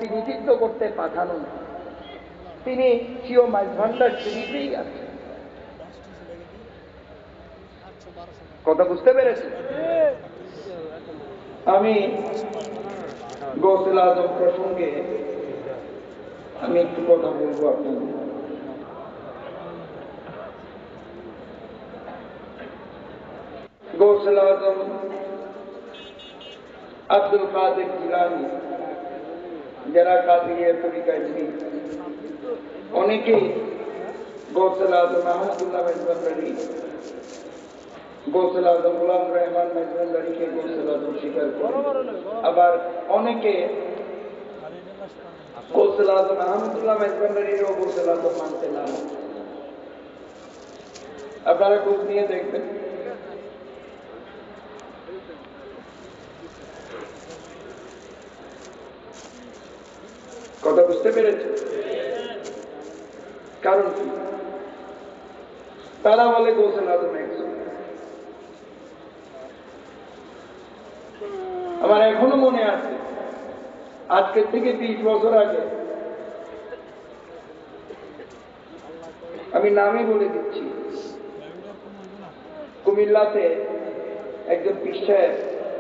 প্রতিনিধিত্ব করতে পাঠানো না, তিনি সিও মাইজভান্ডার শরীফেই আছেন। কথা বুঝতে পেরেছি? আমি গৌসুল আজম প্রসঙ্গে আমি একটু কথা বলবো আপনাদের। গৌসুল আজম আব্দুল কাদের জিলানী, যারা কাদিরিয়া তরিকায় ছিলেন, অনেকেই গৌসুল আজম আহমদুল্লাহ মেজবান্ডারি, গৌসুল আজম গোলাম রহমান মেজবান্ডারিকে গৌসুল আজম স্বীকার করে, আবার অনেকে গৌসুল আজম আহমদুল্লাহ মেজবান্ডারিরও গৌসুল আজম মানতে না। আপনারা খোঁজ নিয়ে দেখবেন। কথা বুঝতে পেরেছে? কারণ কি? তারা বলে গৌসুল আজম একজন। আমার এখনো মনে আছে, আজকের থেকে 20 বছর আগে, আমি নামই বলে দিচ্ছি, কুমিল্লাতে একজন পীর সাহেব,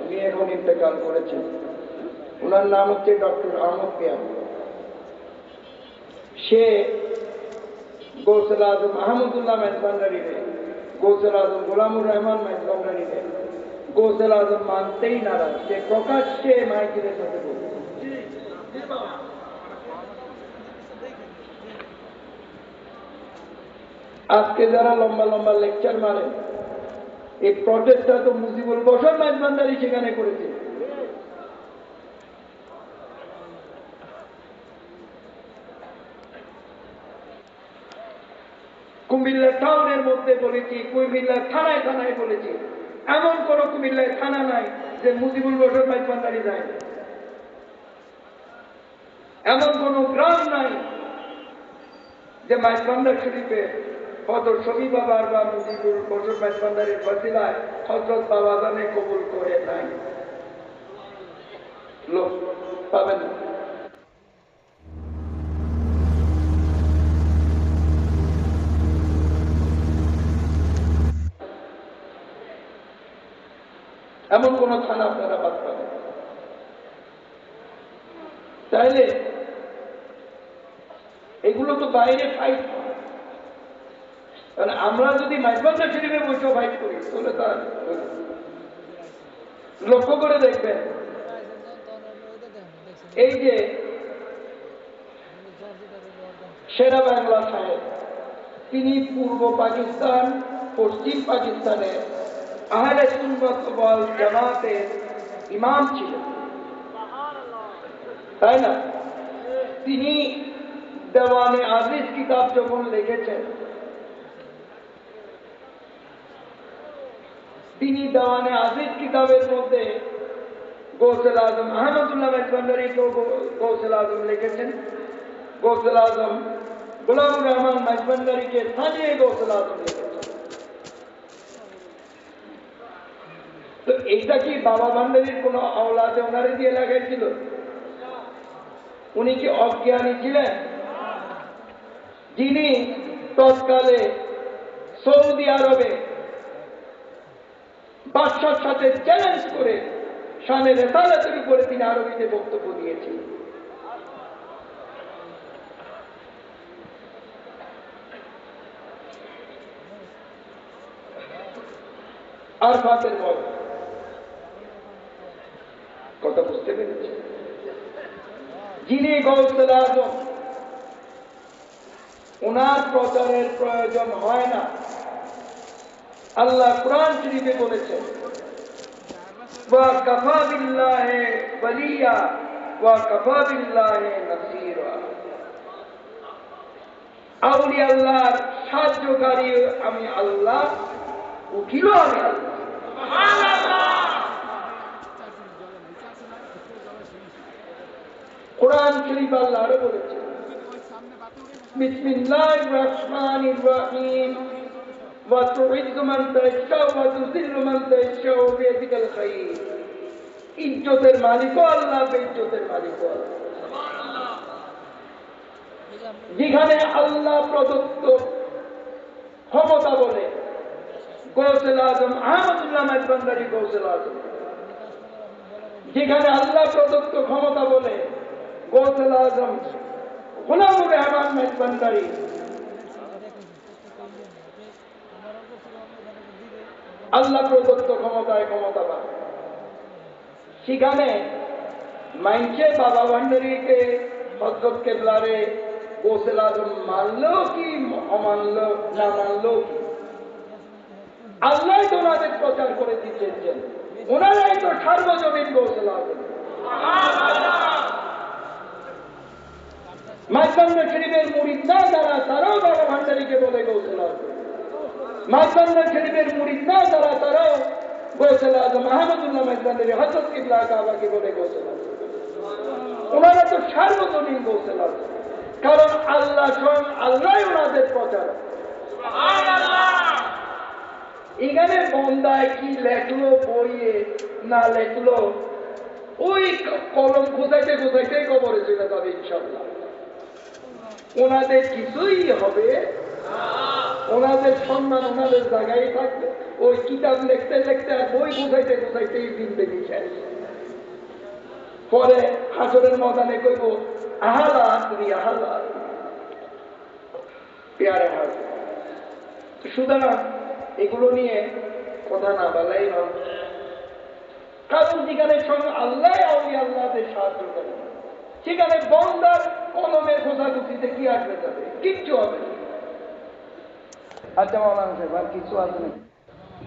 উনি এখন ইন্তেকাল করেছেন, ওনার নাম হচ্ছে ডক্টর আহমদ মিয়া। সে গৌসুল আজম আহমদুল্লাহ মেজবান্ডারিরে, গৌসুল আজম গোলামুর রহমান মেজবান্ডারিরে গৌসুল আজম মানতেই নারাজ। সে প্রকাশ্যে মাইকের সাথে বলছে। আজকে যারা লম্বা লম্বা লেকচার মারেন, এই প্রটেস্টটা তো মুজিবুল বশর মেজবান্ডারি সেখানে করেছে। কুমিল্লা টাউনের মধ্যে বলেছি, কুমিল্লার থানায় থানায় বলেছি, এমন কোন কুমিল্লায় থানা নাই যে মুজিবুল বশর মেজবান্ডারি যায়। এমন কোন গ্রাম নাই যে মেজবান্ডার শরীফে হযরত শফি বাবার বা মুজিবুল বশর মেজবান্ডারির ওসিলায় হযরত বাবা জানে কবুল করে নাই। লোক পাবেন না। এমন কোন থানা আপনারা বাদ পাবেন। তাইলে এগুলো তো বাইরে ফাইট। কারণ আমরা যদি মেজবান্ডার শরীফে বসে ফাইট করি তাহলে তার লক্ষ্য করে দেখবেন, এই যে শেরা বাংলা সাহেব, তিনি পূর্ব পাকিস্তান, পশ্চিম পাকিস্তানে আহলে সুন্নাত ওয়াল জামাতের ইমাম ছিলেন, তাই না? তিনি দেওয়ানে আজিজ কিতাব যখন লিখেছেন, তিনি দেওয়ানে আজিজ কিতাবের মধ্যে গৌসুল আজম আহমদুল্লাহ মেজবান্ডারিকেও গৌসুল আজম লিখেছেন, গৌসুল আজম গোলামুর রহমান মেজবান্ডারিকে সাজিয়ে গৌসুল আজম লিখেছেন। তো এইটা কি বাবা ভান্ডারির কোন আওলাদে ওনারে দিয়ে লাগাইছিল? উনি কি অজ্ঞানী ছিলেন? যিনি তৎকালে সৌদি আরবে বাদশার সাথে চ্যালেঞ্জ করে শানে রিসালাতের উপরে তিনি আরবিতে বক্তব্য দিয়েছিলেন। আরফাতের বল, কথা বুঝতে পেরেছি? যিনি গৌসুল আজম, ওনার প্রচারের প্রয়োজন হয় না। আল্লাহ কুরআন শরীফে বলেছেন, ওয়া কাফা বিল্লাহি ওয়ালিয়া ওয়া কাফা বিল্লাহি নাসীরা। আউলিয়া আল্লাহর সাহায্যকারী আমি আল্লাহ, উকিলও আমি আল্লাহ। সুবহানাল্লাহ। কুরআন শরীফ আল্লাহ আরো বলেছেন, বিসমিল্লাহির রহমানির রহিম, ওয়া তুইজ্জু মান তাশাউ ওয়া তুযিল্লু মান তাশাউ বিয়াদিকাল খায়র। ইজ্জতের মালিকও আল্লাহ, বেইজ্জতের মালিকও আল্লাহ। যেখানে আল্লাহ প্রদত্ত ক্ষমতা বলে গৌসুল আজম আহমদুল্লাহ মাইজভান্ডারী গৌসুল আজম, যেখানে আল্লাহ প্রদত্ত ক্ষমতা বলে গৌসুল আজম গোলামুর রহমান মাইজভান্ডারী, আল্লাহ প্রদত্ত ক্ষমতায় ক্ষমতাবান, সেখানে মাইনছে বাবা ভান্ডারীকে হযরত কেবলারে গৌসুল আজম মানলো কি অমানলো না মানলো কি, আল্লাহ তো ওনাদের প্রচার করে দিচ্ছেন, ওনারাই তো সার্বজনীন গৌসুল আজম। মাইজভান্ডার শরীফের মুরিদ না যারা তারাও বাবা ভান্ডারীকে বলে গৌসুল আজম, মাইজভান্ডার শরীফের মুরিদ না যারা তারাও গৌসুল আজম আহমদুল্লাহ মাইজভান্ডারী হযরত কিবলা কাবাকে বলে গৌসুল আজম। ওনারা তো সার্বজনীন গৌসুল আজম, কারণ আল্লাহ স্বয়ং আল্লাহ ওনাদের প্রচার। এখানে বন্দায় কি লেখলো বইয়ে না লেখলো, ওই কলম খোঁজাইতে খোঁজাইতে কবরে চলে যাবে ইনশাল্লাহ। ওনাদের কিছুই হবে, ওনাদের সম্মান ওনাদের জায়গায় থাকবে। ওই কিতাব লিখতে লিখতে আর বই খোঁজাইতে খোঁজাইতেই জিন্দেগি শেষ। পরে হাসরের ময়দানে কইব আহালা তুমি আহালা পেয়ারে হাস। সুতরাং এগুলো নিয়ে কথা না বলাই ভালো, কারণ যেখানে সঙ্গে আল্লাহ আউলিয়া আল্লাহদের সাহায্য করে, সেখানে বন্দার কলমের খোঁজাখুঁজিতে কি আসবে যাবে, কিচ্ছু হবে না। আচ্ছা মাওলানা সাহেব আর কিছু আছে নাকি?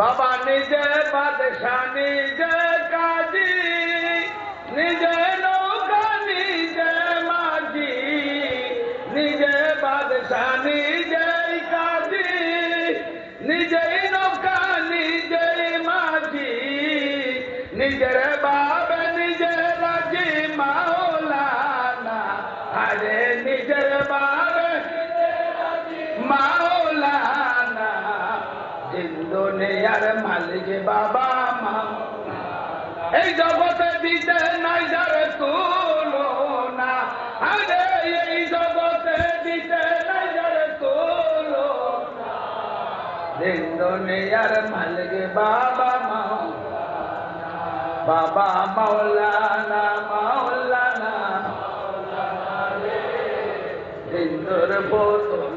বাবা নিজে বাদশাহ নিজে কাজী, নিজে নৌকা নিজে মাঝি, নিজে বাদশাহ নিজে কাজী, নিজেই নৌকা নিজেই মাঝি, নিজের বাবে নিজে রাজি মাওলানা, আরে নিজের বাবে মাওলানা, দুনিয়ার মালিক বাবা মা, এই জগতে দিতে নাই যার তুলনা, আরে এই জগতে দিতে নাই যার তুলনা, দুনিয়ার মালিক বাবা মা, বাবা মাওলানা মাওলানা, হিন্দুর বোতল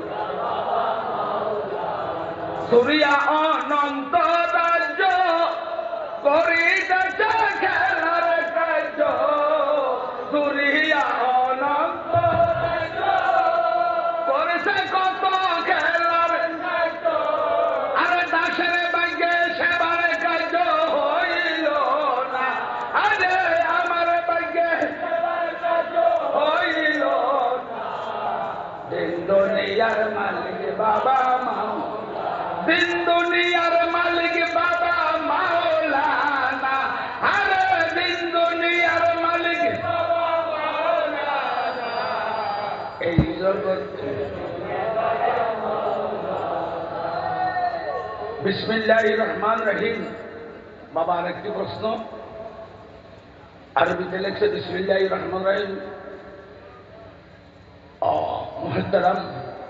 সুরিয়া অনন্ত রাজ্য করিতেছে খেলার কার্য, সুরিয়া অনন্ত রাজ্য করেছে কত খেলার কার্য, আরে দাসের ভাগ্যে সেবার কার্য হইল না, আরে আমার ভাগ্যে সেবার কার্য হইল না, দিন দুনিয়ার মালিক বাবা মা, দিন দুনিয়ার মালিক বাবা মাওলানা, আরে দিন দুনিয়ার মালিক বাবা মাওলানা, এই জগৎ। বিসমিল্লাহির রহমানির রহিম। বাবা আরেকটি প্রশ্ন, আরবিতে লেখছে বিসমিল্লাহির রহমানির রহিম। মুহতারাম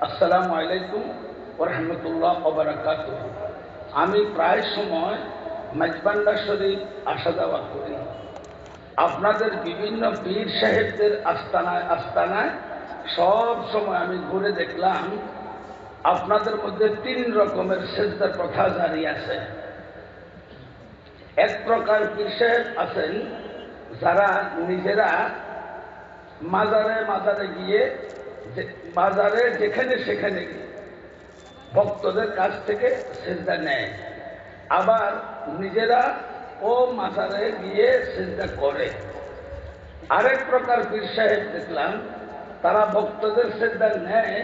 আসসালামু আলাইকুম ওয়া রাহমাতুল্লাহি ওয়া বারাকাতুহু। আমি প্রায় সময় মাইজভান্ডার শরীফ আসা যাওয়া করি। আপনাদের বিভিন্ন পীর সাহেবদের আস্তানায় আস্তানায় সব সময় আমি ঘুরে দেখলাম আপনাদের মধ্যে 3 রকমের সেজদার প্রথা জারি আছে। এক প্রকার পীর সাহেব আছেন যারা নিজেরা মাজারে মাজারে গিয়ে, বাজারে যেখানে সেখানে গিয়ে ভক্তদের কাছ থেকে সেজদা নেয়, আবার নিজেরা ও মাজারে গিয়ে সেজদা করে। আরেক প্রকার পীর সাহেব দেখলাম তারা ভক্তদের সেজদা নেয়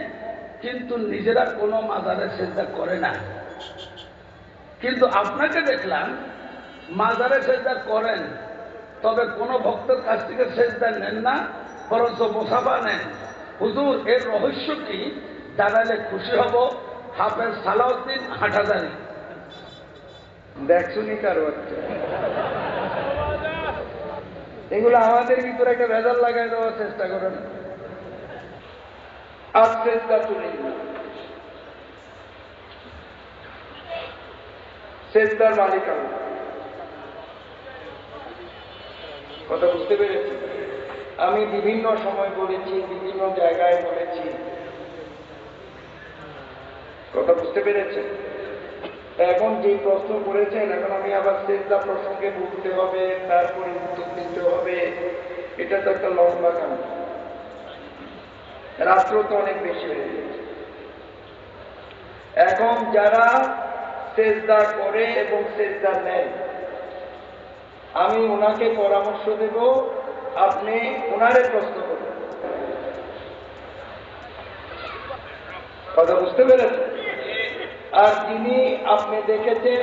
কিন্তু নিজেরা কোনো মাজারে সেজদা করে না। কিন্তু আপনাকে দেখলাম মাজারে সেজদা করেন, তবে কোনো ভক্তের কাছ থেকে সেজদা নেন না, বরঞ্চ মুসাফা নেন। হুজুর এর রহস্য কি জানালে খুশি হব। হাফেজ সালাউদ্দিন হাটাজারি। দেখছুনি কার বাচ্চা, এগুলো আমাদের ভিতরে একটা ভেজাল লাগাই দেওয়ার চেষ্টা করেন। আর সেজদা তুলে দিলাম। সেজদার মালিক আল্লাহ। কথা বুঝতে পেরেছি? আমি বিভিন্ন সময় বলেছি, বিভিন্ন জায়গায় বলেছি। কথা বুঝতে পেরেছেন? এখন যে প্রশ্ন করেছেন, এখন আমি আবার সেজদা প্রসঙ্গে বলতে হবে, তারপরে উত্তর দিতে হবে, এটা তো একটা লম্বা কাজ। রাত্র তো অনেক বেশি হয়ে গেছে। এখন যারা সেজদা করে এবং সেজদা নেয়, আমি ওনাকে পরামর্শ দেব, আপনি ওনারে প্রশ্ন করবেন। কথা বুঝতে পেরেছেন? আর যিনি আপনি দেখেছেন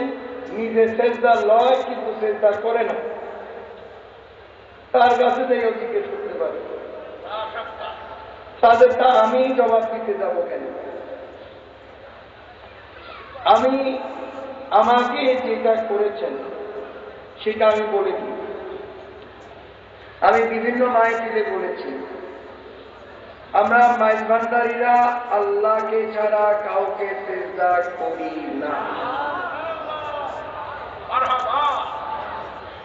নিজে সেজদা লয় কিন্তু সেজদা করে না, তার কাছে থেকে জিজ্ঞেস করতে পারে। তাদেরটা আমি জবাব দিতে যাব কেন? আমি আমাকে যেটা করেছেন সেটা আমি বলে দিই। আমি বিভিন্ন মাইকিলে বলেছি, আমরা মাইজভান্ডারীরা আল্লাহকে ছাড়া কাউকে সেজদা করি না।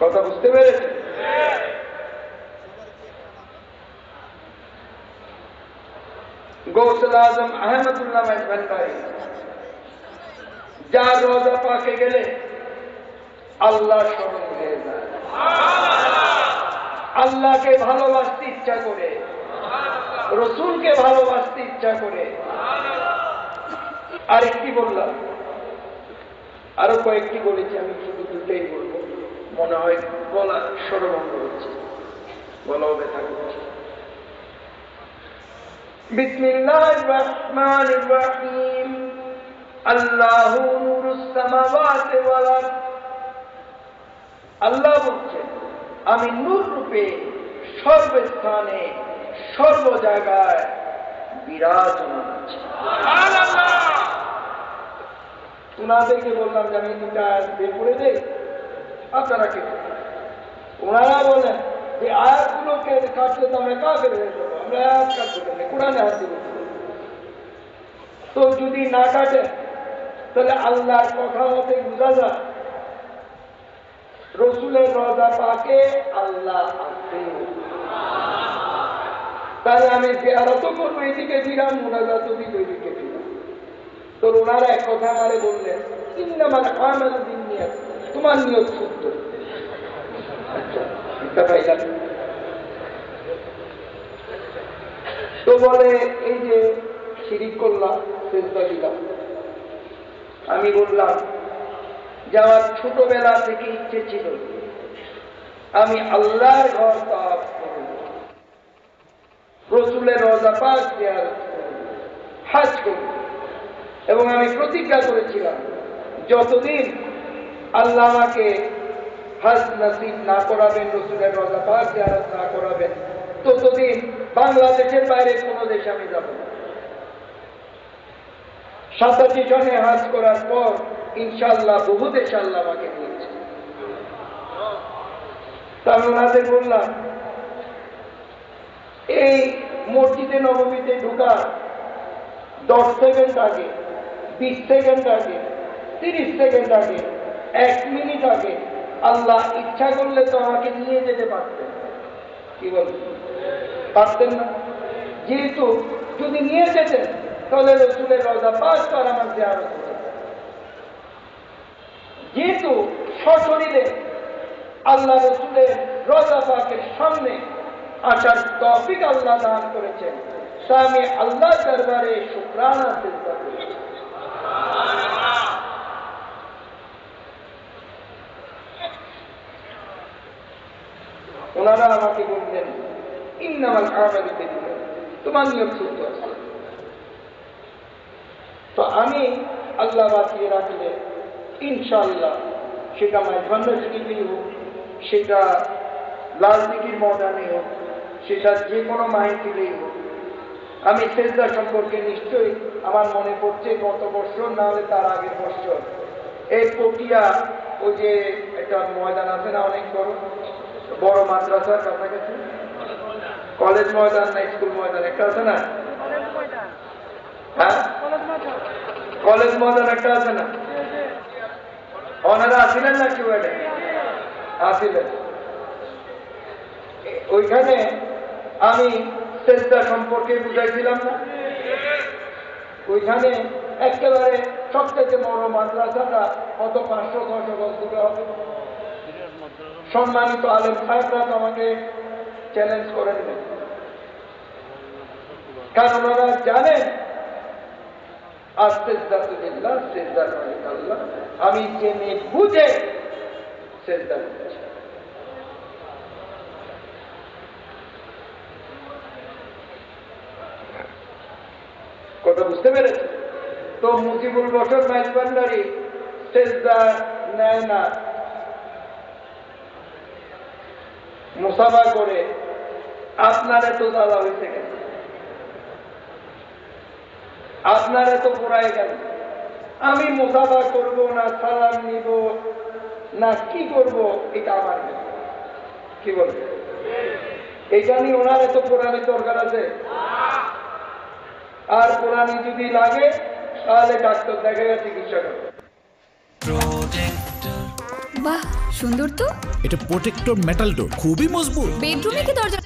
কথা বুঝতে পেরেছেন? গৌসুল আজম আহমদুল্লাহ মাইজভান্ডারী, যার রোজা পাকে গেলে আল্লাহ স্মরণ হয়ে যায়, আল্লাহকে ভালোবাসতে ইচ্ছা করে, রসুলকে ভালোবাসতে ইচ্ছা করে। আরেকটি বললাম, আরো কয়েকটি বলেছি, আমি শুধু দুটাই বলবো, মনে হয় গলা স্বরভঙ্গ হচ্ছে, গলাও ব্যথা করছে। বিসমিল্লাহির রহমানির রহিম। আল্লাহু নূরুস সামাওয়াতি ওয়াল আরদ। আল্লাহ বলছেন, আমি নূর রূপে সর্বস্থানে সর্ব জায়গায় বিরাজমান আছি। ওনাদেরকে বললাম যে আমি দুটা বের করে দেই, আপনারা কে? ওনারা বলেন যে আয়াতগুলোকে কাটলে তো আমরা কাফের হয়ে যাবো, আমরা আয়াত কাটতে পারি, কোরআনে হাত দিব। তো যদি না কাটে তাহলে আল্লাহর কথা মতে বোঝা যায় রসুলের রোজা পাকে আল্লাহ আছে। তাহলে আমি জিয়ারত করবো, এদিকে ফিরাম, মুনাজাত ওইদিকে ফিরাম। তো ওনারা এক কথা আমারে বললেন, ইন্নামাল আমালু বিন্নিয়াত, তোমার নিয়ত শুদ্ধ। আচ্ছা, তো বলে এই যে শিরিক করলাম, সেজদা দিলাম। আমি বললাম যে আমার ছোটবেলা থেকে ইচ্ছে ছিল আমি আল্লাহর ঘর তাওয়াফ করব, রসুলের রোজা পাক জিয়ারত করব, হজ করব। এবং আমি প্রতিজ্ঞা করেছিলাম যতদিন আল্লাহ আমাকে হজ নসিব না করাবেন, রসুলের রোজা পাক জিয়ারত না করাবেন, ততদিন বাংলাদেশের বাইরে কোনো দেশে আমি যাব না। 87 সনে হজ করার পর ইনশাআল্লাহ বহু দেশে আল্লাহ আমাকে নিয়েছে। তা আমি ওনাদের বললাম, এই মসজিদে নববীতে ঢোকার 10 সেকেন্ড আগে, 20 সেকেন্ড আগে, 30 সেকেন্ড আগে, 1 মিনিট আগে আল্লাহ ইচ্ছা করলে তো আমাকে নিয়ে যেতে পারতেন। কি বলছেন? পারতেন না? যেহেতু যদি নিয়ে যেতেন তাহলে রসুলের রোজা পাক আর আমার জিয়ারত হতো। যেহেতু সশরীরে আল্লাহ রসুলের রোজা পাকের সামনে আসার তৌফিক আল্লাহ দান করেছেন, তা আমি আল্লাহ দরবারে শুকরানা সিজদা করি। ওনারা আমাকে বললেন, ইন্নামাল আমালু বিন্নিয়াত, তোমার নিয়ত শুদ্ধ আছে। তো আমি আল্লাহ বাঁচিয়ে রাখলে ইনশাআল্লাহ সেটা মাইজভান্ডার শরীফেই হোক, সেটা লালদিঘির ময়দানে হোক, সেটা যে কোনো মাহফিলেই হোক, আমি সেজদা সম্পর্কে নিশ্চয়ই আমার মনে পড়ছে গত বছর না হলে তার আগের বছর এই পটিয়া ওই যে একটা ময়দান আছে না, অনেক বড় মাদ্রাসার কাছাকাছি, কলেজ ময়দান না স্কুল ময়দান একটা আছে না, হ্যাঁ, কলেজ মজার একটা আছে না, ওনারা আসিলেন না কি ওয়ার্ডে? আসিলেন। ওইখানে আমি সেজদা সম্পর্কে বুঝাইছিলাম না? ওইখানে একেবারে সবথেকে বড় মাদ্রাসাটা কত 500-600 গজ দূরে হবে। সম্মানিত আলেম সাহেবরা তো আমাকে চ্যালেঞ্জ করেন, কারণ ওরা জানেন আমি জেনে বুঝে সেজদা করছি। কথা বুঝতে পেরেছে তো? মুজিবুল বশর মাইজভান্ডারি সেজদা নেয় না, মুসাফা করে। আপনার এত দাদা হয়েছে কেন? আপনার এত পোড়ায় কেন? আমি মুসাফা করব না, সালাম নিব না, কি করব, এটা আমার ব্যাপার। কি বলবে? এটা নিয়ে ওনার এত পোড়ানোর দরকার আছে? আর পোড়ানি যদি লাগে তাহলে ডাক্তার দেখে চিকিৎসা করবে। বাহ, সুন্দর তো। এটা প্রোটেক্টর মেটাল ডোর, খুবই মজবুত। বেডরুমে কি দরজা